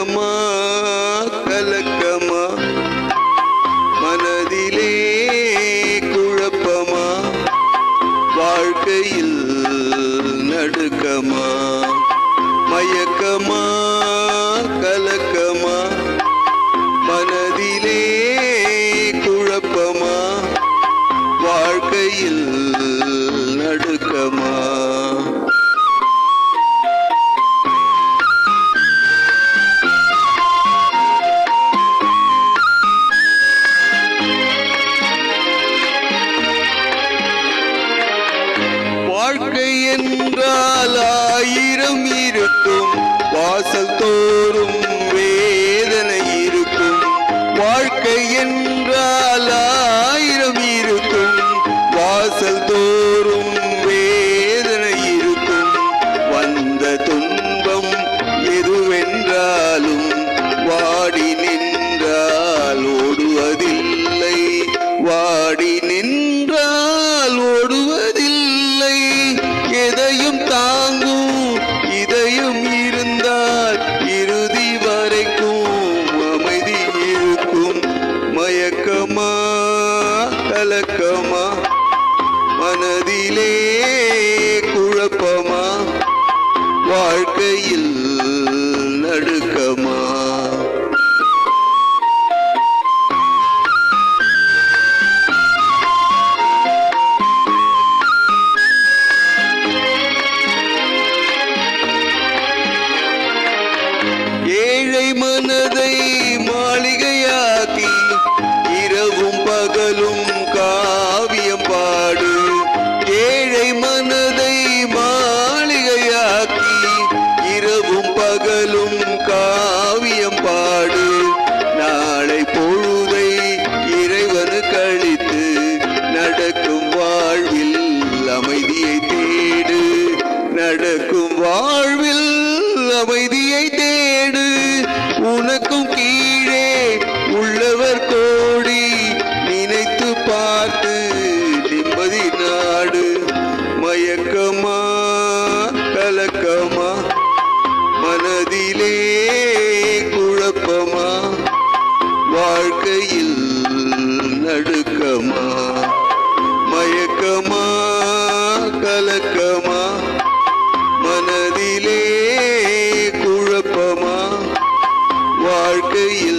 மயக்கமா கலக்கமா மனதிலே குழப்பமா வாழ்க்கையில் நடுக்கமா மயக்கமா கலக்கமா மனதிலே குழப்பமா வாழ்க்கையில் நடுக்கமா வாழ்க்கை என்றால் ஆயிரம் இருக்கும் வாசல் தோறும் வேதனை இருக்கும் வாழ்க்கை என்றால் ஆயிரம் இருக்கும் வாசல் தோறும் வேதனை இருக்கும் வந்த துன்பம் எதுவென்றாலும் வாடி நின்றால் ஓடுவதில்லை வாடி நின்றால் ஓடுவதில்லை எதையும் தாங்கும் இதயம் இருந்தால் இறுதி வரைக்கும் அமைதி இருக்கும் மயக்கமா கலக்கமா மனதிலே குழப்பமா வாழ்க்கையில் நடுக்கமா ஏழை மனதை மாளிகையாக்கி இரவும் பகலும் காவியம் பாடு ஏழை மனதை மாளிகையாக்கி இரவும் பகலும் காவியம் பாடு நாளை பொழுதை இறைவனுக்கு அளித்து நடக்கும் வாழ்வில் அமைதியை தேடு நடக்கும் வாழ்வில் அமைதியை தேடு உனக்கும் கீழே உள்ளவர் கோடி நினைத்து பார்த்து நிம்மதி நாடு மயக்கமா கலக்கமா மனதிலே குழப்பமா வாழ்க்கையில் நடுக்கமா மயக்கமா கலக்கமா மனதிலே குழப்பமா வாழ்க்கையில்